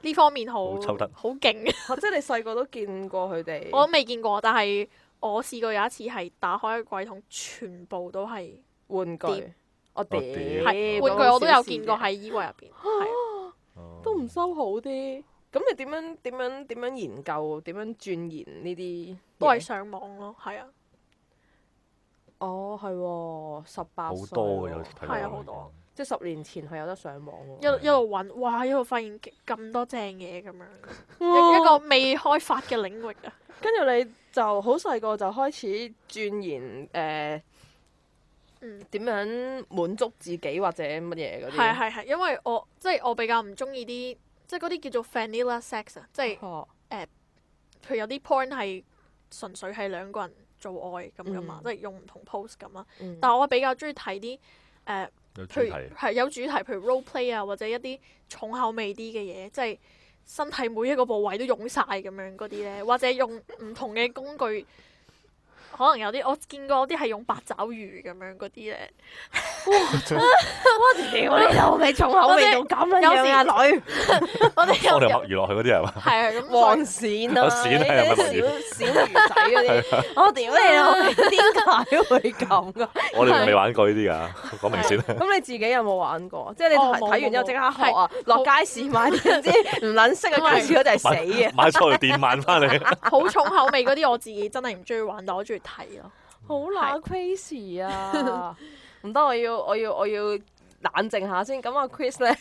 呢方面好勁嘅。即係你細個都見過佢哋？我都未見過，但係我試過有一次係打開櫃桶，全部都係玩具。我屌！係玩具我都有見過喺衣櫃入邊，係都唔收好啲。咁你點樣研究？點樣鑽研呢啲？都係上網咯，係啊。哦，係喎，18歲。好多有係啊，好多。即係10年前係有得上網喎。一路揾，哇！一路發現咁多正嘢咁樣，一個未開發嘅領域啊。跟住你就好細個就開始鑽研點樣滿足自己或者乜嘢嗰啲。係，因為我比較唔中意啲即係嗰啲叫做 vanilla sex 啊，即係譬如有啲 porn 係純粹係兩個人做愛咁噶嘛，即係用唔同 pose 咁啦。但係我比較中意睇啲譬如係有主題，譬如 role play 啊，或者一啲重口味啲嘅嘢，即係身體每一個部位都用晒咁樣嗰啲咧，或者用唔同嘅工具，可能有啲我見過有啲係用八爪魚咁樣嗰啲咧。我屌你老味，重口味到咁樣啊女！我哋放條墨魚落去嗰啲係嘛？係啊，咁黃鱔啊，小魚仔嗰啲，我屌你老味，點解會咁噶？我哋未玩過呢啲㗎，講明先。咁你自己有冇玩過？即係你睇完之後即刻學啊，冇落街市買啲唔撚識嘅介紹嗰就係死嘅。買錯條電慢翻嚟。好重口味嗰啲，我自己真係唔中意玩，但我中意睇咯。好乸 crazy 啊！唔得，我要冷靜下先。咁阿 Chris 咧，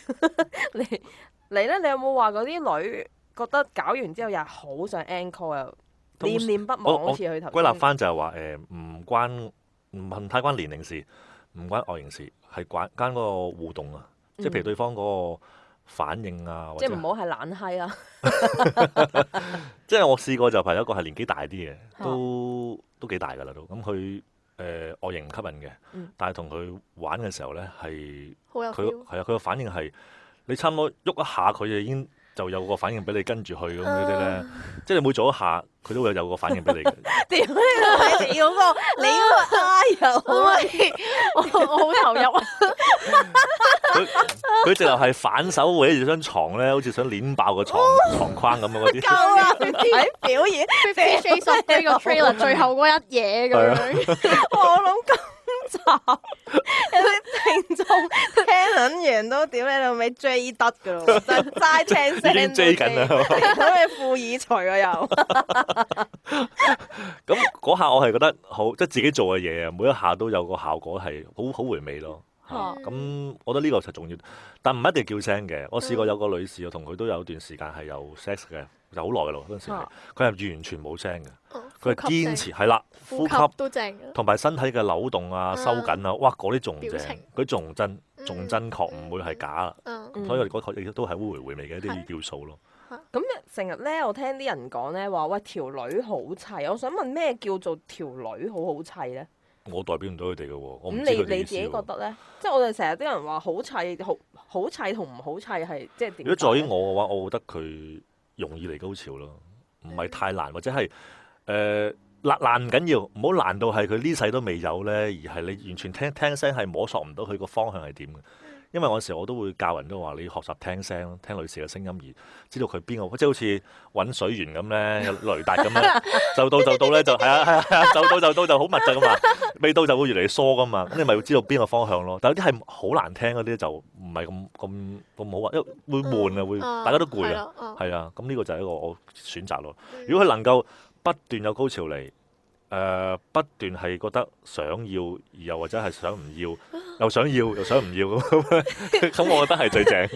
你咧，你有冇話嗰啲女覺得搞完之後又係好想 encore 又念念不忘，好似佢頭先歸納翻就係話唔太關年齡事，唔關外形事，係關嗰個互動啊。即係譬如對方嗰個反應啊，即係唔好係懶閪啦。即係我試過就係一個係年紀大啲嘅，都幾大㗎啦都。咁佢外形唔吸引嘅，但係同佢玩嘅時候咧係佢個反應係你差唔多喐一下佢就已經就有個反應俾你跟住去咁嗰啲咧，即係你每做一下佢都會有個反應俾你嘅。屌你嗰個哎呀，我好投入啊！佢直頭係反手搲住張床咧，好似想攣爆個床框咁嗰啲。夠啦！睇表演 Fifty Shades of Grey 個 trailer 最後嗰一嘢咁樣。我諗今集有啲聽眾聽撚完都屌你老味追得噶咯，真齋聽聲已經追緊啦，咁你副耳除啊又。咁嗰下我係覺得好，即係自己做嘅嘢啊，每一下都有個效果係好回味咯。咁我覺得呢個就重要，但唔一定叫聲嘅。我試過有個女士，我同佢都有段時間係有 sex 嘅，就好耐嘅咯嗰陣時。佢係完全冇聲嘅，佢係堅持係啦，呼吸都正，同埋身體嘅扭動啊、收緊啊，哇嗰啲仲正，佢仲真確，唔會係假啦。所以我哋嗰個亦都係好回味嘅一啲要素咯。咁成日咧，我聽啲人講咧話，喂條女好砌，我想問咩叫做條女好好砌咧？我代表唔到佢哋嘅喎，我唔知咁佢哋你自己覺得咧？即係我哋成日啲人話好砌，好砌同唔好砌係即係點？如果在於我嘅話，我覺得佢容易嚟高潮咯，唔係太難，或者係難唔緊要，唔好難到係佢呢世都未有咧，而係你完全聽聲係摸索唔到佢個方向係點嘅。因為有時我都會教人都話你學習聽聲，聽女士嘅聲音而知道佢邊個，即係好似揾水源咁咧，有雷達咁樣，就到咧就係啊，就到就好密集噶嘛，未到就會越嚟越疏噶嘛，咁你咪要知道邊個方向咯。但有啲係好難聽嗰啲就唔係咁好啊，因為會悶啊，會大家都攰啊，係啊，咁呢個就係一個我選擇咯。如果佢能夠不斷有高潮嚟。不斷係覺得想要，而又或者係想唔要，又想要又想唔要咁我覺得係最正，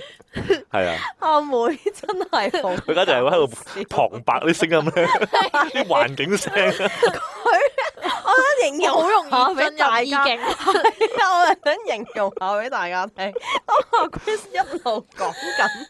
係啊！阿妹真係好，佢而家就係喺度旁白啲聲音咧，啲環境聲。我想形容好容易俾大家，係啊！我係想形容下俾大家聽。當阿 Chris 一路講緊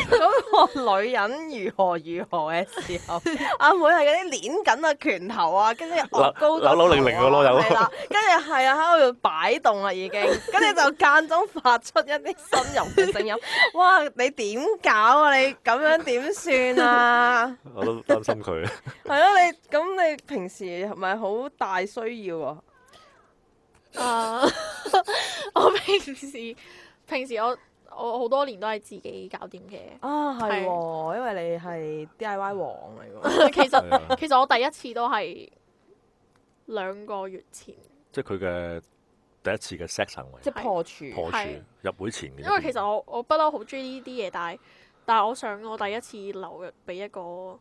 嗰個女人如何嘅時候，阿妹係嗰啲攣緊啊拳頭啊，跟住高扭零零嘅咯，有。係啦，跟住係啊喺度擺動啦已經，跟住就間中發出一啲呻吟嘅聲音。哇！你點搞啊？你咁樣點算啊？我都擔心佢。係咯，你平時係咪好大需要啊？我平時我好多年都係自己搞掂嘅。係喎，因為你係 DIY 王嚟㗎。其實我第一次都係2個月前。即係佢嘅第一次嘅 sex 行為。即係破處入會前嘅。因為其實我不嬲好中意呢啲嘢，但係我想我第一次留俾一個，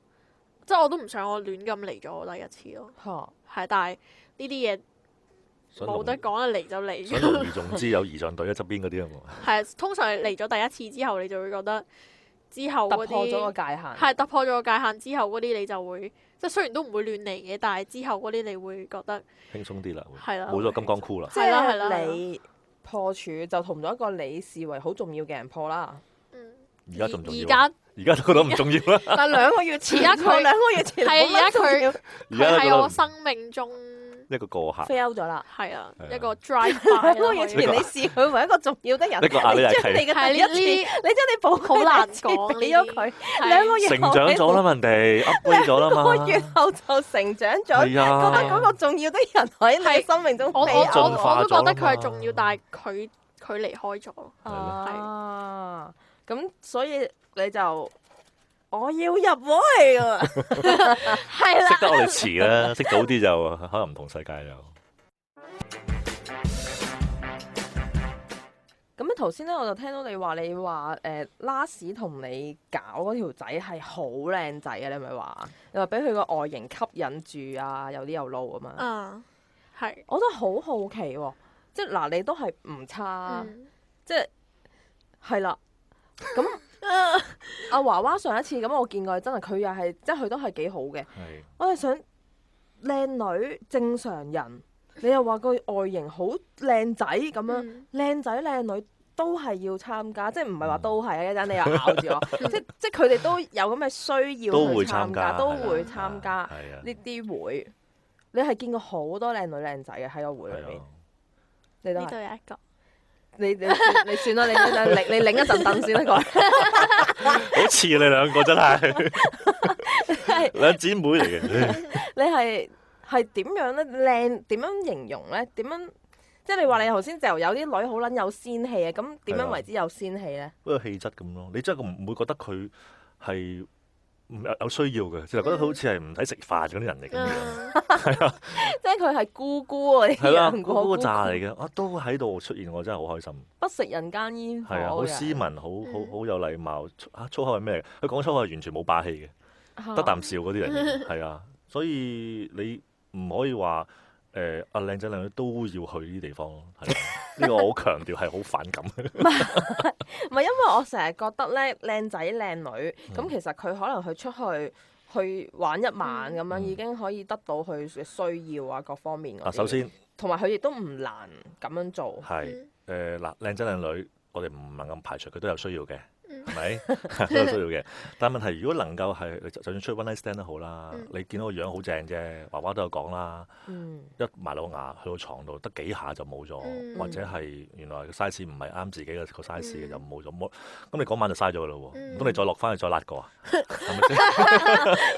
即係我都唔想我亂咁嚟咗我第一次咯。係，但係呢啲嘢。冇得講啊！嚟就嚟。想隆而重之有儀仗隊喺側邊嗰啲啊嘛。係通常嚟咗第一次之後，你就會覺得之後嗰啲突破咗個界限。係突破咗個界限之後嗰啲，你就會即係雖然都唔會亂嚟嘅，但係之後嗰啲你會覺得輕鬆啲啦。係啦，冇咗金剛箍啦。即係你破處就同咗一個你視為好重要嘅人破啦。而家仲重要。而家都覺得唔重要啦。但2個月前，而家佢2個月前係而家佢係我生命中一個過客 fail 咗啦。係啊，一個 drive by 咯。以前你視佢為一個重要的人，呢個壓力係你嘅第一次，你將你寶好難講俾咗佢2個月成長咗啦，人哋 upgrade 咗啦嘛。2個月後就成長咗，覺得嗰個重要的人喺你生命中我飛都咗。覺得佢係重要，但係佢離開咗。啊，咁所以你就我要入會啊，係啦。識得我哋遲啦，識早啲就可能唔同世界就。咁咧頭先咧我就聽到你話Lars 同你搞嗰條仔係好靚仔嘅，你咪話你話俾佢個外形吸引住啊，有啲有路啊嘛。係。我都好好奇喎，即係嗱，你都係唔差，即係啦。咁阿娃娃上一次咁我見過，真係佢又係即係佢都係幾好嘅。我係想靚女正常人。你又話個外形好靚仔咁樣，靚仔靚女都係要參加，即係唔係話都係啊？一陣你又咬住我，即係佢哋都有咁嘅需要去參加，都會參加呢啲會。你係見過好多靚女靚仔嘅喺個會裏面，你都係。呢度有一個。你算啦，你領一陣凳先啦，好似你兩個真係兩姊妹嚟嘅。你係點樣咧？靚點樣形容咧？點樣即係你話你頭先就有啲女好撚有仙氣啊？咁點樣為之有仙氣咧？嗰個氣質咁咯，你真係唔會覺得佢係有需要嘅，就係覺得佢好似係唔使食飯嗰啲人嚟咁樣。係啊，即係佢係姑姑啊！係啦，姑姑炸嚟嘅，都喺度出現，我真係好開心。不食人間煙火。係啊，好斯文，好有禮貌。粗口係咩？佢講粗口係完全冇霸氣嘅，得啖笑嗰啲人。係啊，所以你唔可以話靚仔靚女都要去呢啲地方咯，呢個我好強調係好反感。唔係因為我成日覺得咧靚仔靚女咁，其實佢可能去出去玩一晚咁樣已經可以得到佢嘅需要啊各方面。首先，同埋佢亦都唔難咁樣做。係嗱，靚仔靚女，我哋唔能夠排除佢都有需要嘅。係咪都有需要嘅？但係問題，如果能夠係就算出去 one night stand 都好啦，你見到個樣好正啫，娃娃都有講啦。一埋到牙去到床度，得幾下就冇咗，或者係原來個 size 唔係啱自己嘅個 size 嘅就冇咗。咁你嗰晚就嘥咗㗎咯喎。咁你再落翻去再辣過啊？係咪先？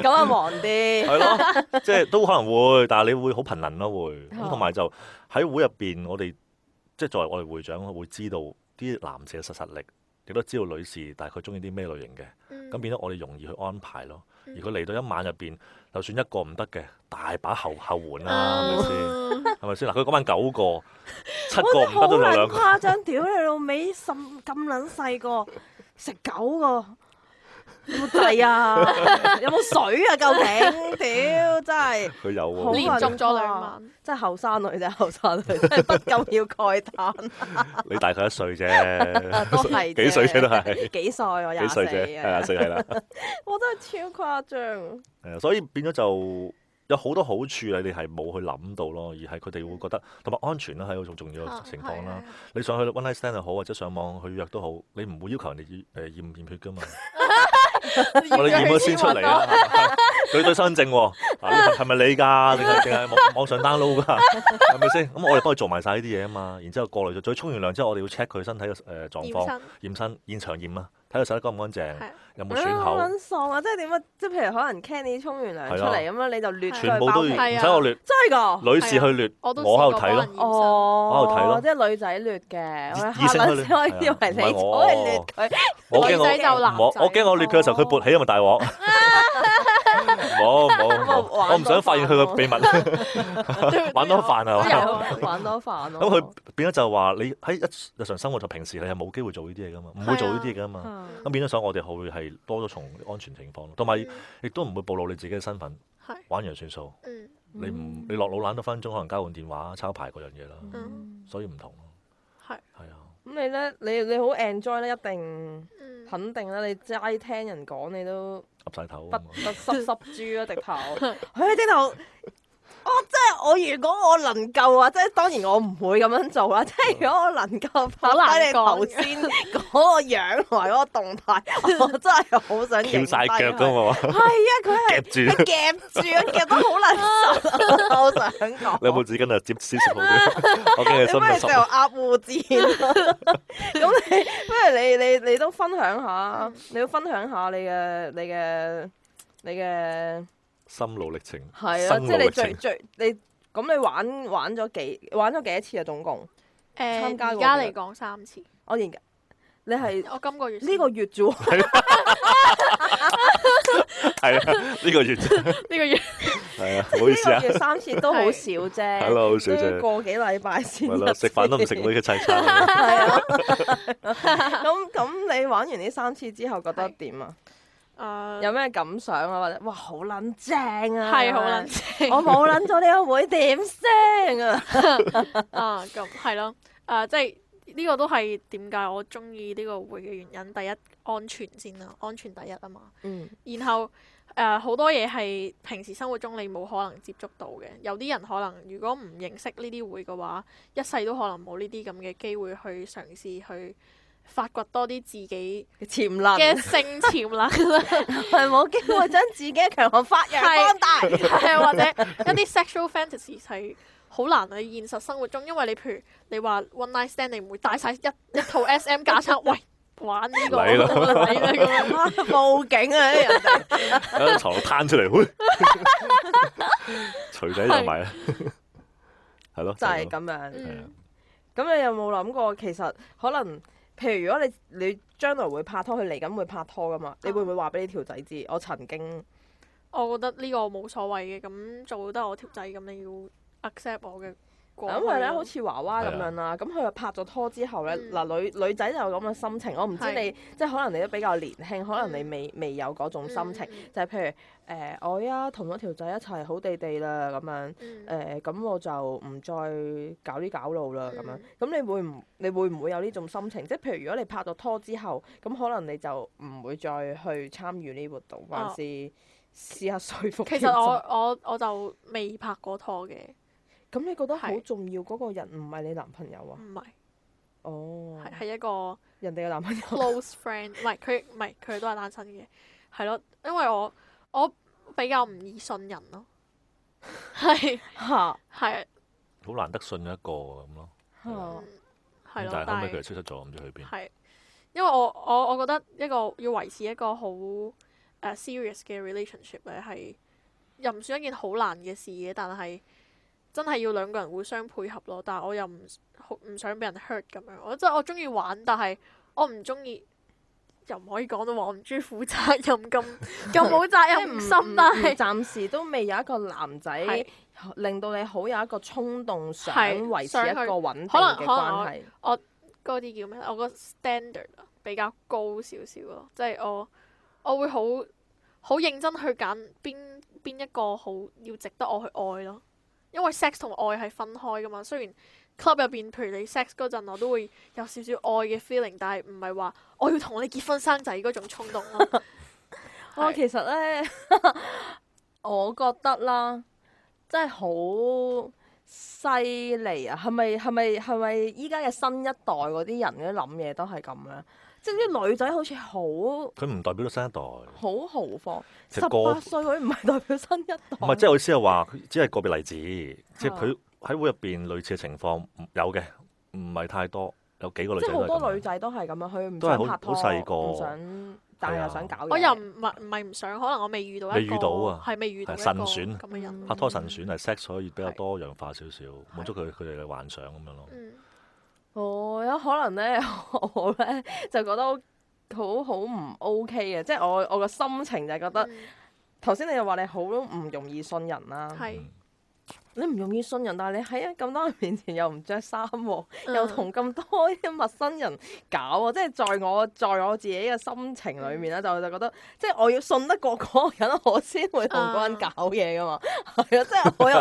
咁啊忙啲。係咯，即係都可能會，但係你會好頻能咯會。咁同埋就喺會入邊，我哋即係作為我哋會長，會知道啲男士嘅實力。亦都知道女士大概中意啲咩類型嘅，咁變咗我哋容易去安排咯。如果嚟到一晚入邊，就算一個唔得嘅，大把後援啦，係咪先？係咪先？嗱，佢嗰晚9個，7個唔得都有2個。誇張，屌你老味，咁撚細個食9個，有冇滯啊？有冇水啊？究竟屌真係佢有喎，連續咗2晚，真係後生女啫，後生女真係不禁要慨嘆。你大概1歲啫，都係幾歲啫都係。幾歲我24。幾歲啫？係4係啦。我真係超誇張。係啊，所以變咗就有好多好處，你哋係冇去諗到咯，而係佢哋會覺得同埋安全啦，係一個重要嘅情況啦。你上去 one night stand 又好，或者上網去約都好，你唔會要求人哋驗唔驗血㗎嘛。我哋驗咗先出嚟啊！對身份證喎，係咪你㗎？定係網上 download 㗎？係咪先？咁我哋幫佢做埋晒呢啲嘢啊嘛。然之後過嚟再沖完涼之後，我哋要 check 佢身體嘅狀況，驗身現場驗啊，睇佢洗得乾唔乾淨，有冇損口。好爽啊！即係點啊？即係譬如可能 Kenny 沖完涼出嚟咁樣，你就掠全部都要，唔使我掠。真係㗎？女士去掠，我喺度睇咯。哦，我喺度睇咯。即係女仔掠嘅，異性去掠，我以為你我係掠佢。女仔就男仔。我驚我掠佢嘅時候，佢勃起因為大鑊。冇，我唔想發現佢個秘密。玩多飯啊！玩多飯咯。咁佢變咗就話你喺日常生活就平時你係冇機會做呢啲嘢噶嘛，唔會做呢啲嘢噶嘛。咁變咗所以我哋會係多咗從安全情況，同埋亦都唔會暴露你自己嘅身份。玩完算數。你落老懶多分鐘，可能交換電話、抄牌嗰樣嘢啦。所以唔同咯。係啊。咁你咧，你好 enjoy 咧，一定肯定啦。你齋聽人講，你都岌晒頭，不濕豬啊！直頭，佢直頭即係我如果我能夠啊，即係當然我唔會咁樣做啦。即係如果我能夠拍低你頭先嗰個樣同埋嗰個動態，我真係好想翹晒腳㗎嘛。係啊，佢係夾住夾得好難受。我想講。你有冇紙巾啊？接少少好啲。我驚你心你不如就鴨護墊。咁你不如你都分享下，你都分享下你嘅心路歷程。係啊，即係你最你咁你玩咗幾多次啊？總共參加過而家嚟講3次。我而家你係我今個月呢個月啫喎。係啊，呢個月呢個月係啊，唔好意思啊。呢個月3次都好少啫，係咯，好少啫。個幾禮拜先。係咯，食飯都唔食每個齊餐。係啊。咁你玩完呢3次之後覺得點啊？有咩感想啊？或者哇好撚正啊！係好撚正。我冇撚咗呢個會點聲啊！咁係咯。即係呢個都係點解我中意呢個會嘅原因。第一，安全先啦，安全第一啊嘛。然後好多嘢係平時生活中你冇可能接觸到嘅。有啲人可能如果唔認識呢啲會嘅話，一世都可能冇呢啲咁嘅機會去嘗試去發掘多啲自己潛能嘅性潛能啦，係冇機會將自己嘅強項發揚光大，係或者一啲 sexual fantasies 係好難喺現實生活中，因為你譬如你話 one night stand， 你唔會帶晒一套 SM 架撐，喂玩呢個嚟啦咁樣，報警啊！人哋喺床度攤出嚟，喂，錘仔就埋啦，係咯，就係咁樣。咁你有冇諗過其實可能？譬如如果你將來會拍拖，佢嚟緊會拍拖噶嘛？你會唔會話俾你條仔知？我曾經，我覺得呢個冇所謂嘅，咁做得我條仔，咁你要 accept 我嘅。因為咧，好似娃娃咁樣啦，咁佢拍咗拖之後咧，嗱女仔就有咁嘅心情。我唔知你即係可能你都比較年輕，可能你未有嗰種心情，就係譬如我而家同咗條仔一齊好地地啦咁樣，咁我就唔再搞呢搞路啦咁樣。咁你會唔會有呢種心情？即係譬如如果你拍咗拖之後，咁可能你就唔會再去參與呢啲活動，還是試下說服。其實我就未拍過拖嘅。咁你覺得好重要嗰個人唔係你男朋友啊？唔係。哦。係一個人哋嘅男朋友。close friend，唔係佢都係單身嘅，係咯，因為我比較唔易信人咯，係係。好難得信一個咁咯。係咯。但係後尾佢又消失咗，唔知去邊。係，因為我覺得一個要維持一個好serious 嘅 relationship 咧，係又唔算一件好難嘅事嘅，但係。真係要兩個人互相配合咯，但係我又唔想俾人 hurt 咁樣。我中意玩，但係我唔中意，又唔可以講到話我唔中意負責任咁冇責任心。但係暫時都未有一個男仔令到你好有一個衝動想維持一個穩定嘅關係。我嗰啲叫咩？我個 standard 比較高少少咯，即係我會好認真去揀邊一個好要值得我去愛咯。因為 sex 同愛係分開噶嘛，雖然 club 入邊，譬如你 sex 嗰陣，我都會有少少愛嘅 feeling，但係唔係話我要同你結婚生仔嗰種衝動咯。其實咧，我覺得啦，真係好犀利啊！係咪依家嘅新一代嗰啲人諗嘢都係咁咧？即係啲女仔好似好，佢唔代表到新一代，好豪放。18歲佢唔係代表新一代。唔係，即係我意思係話，只係個別例子，即係佢喺會入邊類似嘅情況有嘅，唔係太多，有幾個女仔都係咁。即係好多女仔都係咁樣，佢唔想拍拖，好細個，唔想，但係又想搞嘢。我又唔係唔想，可能我未遇到一個，係未遇到一個神選咁嘅人。拍拖神選係 sex 可以比較多樣化少少，滿足佢哋嘅幻想咁樣咯。有可能咧，我咧就覺得好唔 OK 嘅，即係我個心情就係覺得，頭先你又話你好唔容易信人啦，你唔容易信人，但係你喺咁多人面前又唔着衫喎，又同咁多啲陌生人搞喎，即係在我自己嘅心情裏面咧，就覺得即係我要信得過嗰個人，我先會同嗰個人搞嘢噶嘛，係啊，即係所以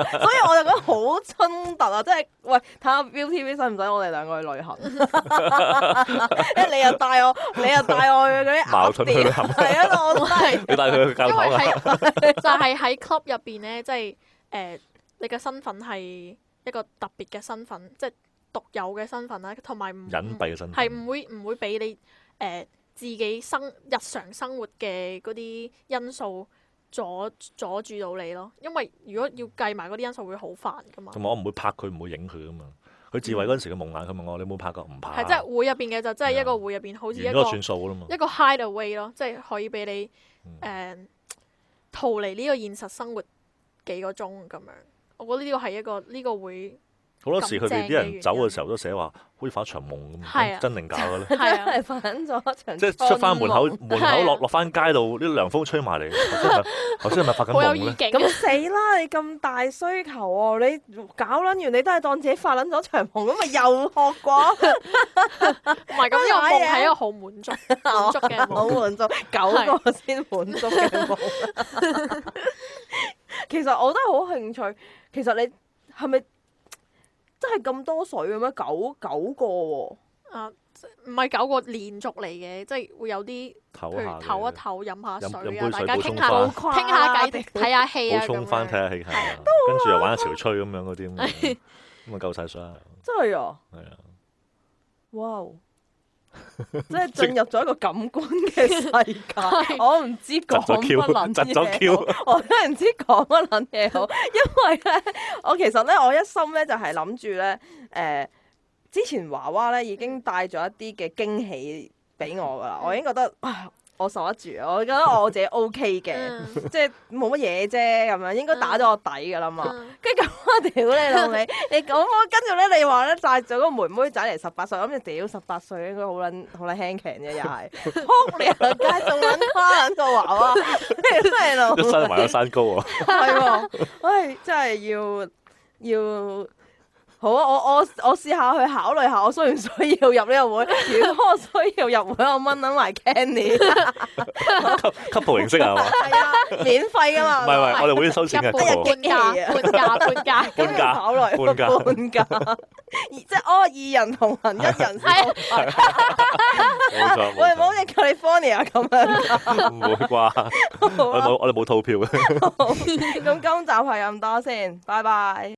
我就覺得好衝突啊！即係喂，睇下 ViuTV 使唔使我哋兩個去旅行？因為你又帶我去嗰啲矛盾去旅行，係啊，我都係你帶佢去教堂啊？就係喺 club 入邊咧，即係你嘅身份係一個特別嘅身份，即係獨有嘅身份啦，同埋隱蔽嘅身份係唔會俾你自己日常生活嘅嗰啲因素阻住到你咯。因為如果要計埋嗰啲因素會好煩噶嘛。同埋我唔會拍佢，唔會影佢噶嘛。佢自慰嗰陣時，佢蒙眼，佢問我：你有冇拍過？唔拍。係即係會入邊嘅就真係一個會入邊，好似一個算數啦嘛。一個 hideaway 咯，即係可以俾你逃離呢個現實生活幾個鐘咁樣。我覺得呢個係一個呢個會。好多時佢哋啲人走嘅時候都寫話好似發一場夢咁，真定假嘅咧？真係發咗一場。即係出翻門口落翻街度，啲涼風吹埋嚟，頭先係咪發緊夢咧？咁死啦！你咁大需求喎，你搞撚完你都係當自己發撚咗場夢，咁咪又學過？唔係咁，呢個夢係一個好滿足嘅夢，好滿足9個先滿足嘅夢。其實我都係好興趣。其實你係咪？真係咁多水嘅咩？九個喎。唔係9個連續嚟嘅，即係會有啲，譬如唞一唞，飲下水啊，大家傾下偈，睇下戲啊，補充翻睇下戲，跟住又玩下潮吹咁樣嗰啲咁啊夠晒水啦。真係啊！係啊！哇！即係進入咗一個感官嘅世界，我唔知講乜撚嘢，我真係唔知講乜撚嘢好，因為咧，我其實咧，我一心咧就係諗住咧，之前娃娃咧已經帶咗一啲嘅驚喜俾我噶啦，我已經覺得我受得住，我覺得我自己 OK 嘅，即係冇乜嘢啫咁樣，應該打咗我底噶啦嘛。跟住咁我屌你老味，你講我跟住咧，你話咧帶咗個妹妹仔嚟18歲，咁你屌18歲應該好撚輕強啫，又係撲你個街，仲撚花撚個娃娃，真係咯，一山埋咗山高啊！係喎，唉，真係要。好啊！我試下去考慮下，我需唔需要入呢個會？如果我需要入會，我掹撚埋 Candy。couple 形式係嘛？係啊，免費噶嘛。唔係，我哋會收錢嘅。半價。咁要考慮半價。即係2人同行1人收費。冇錯。喂，唔好似 California 咁樣。唔會啩？我哋冇套票嘅。咁今集係咁多先，拜拜。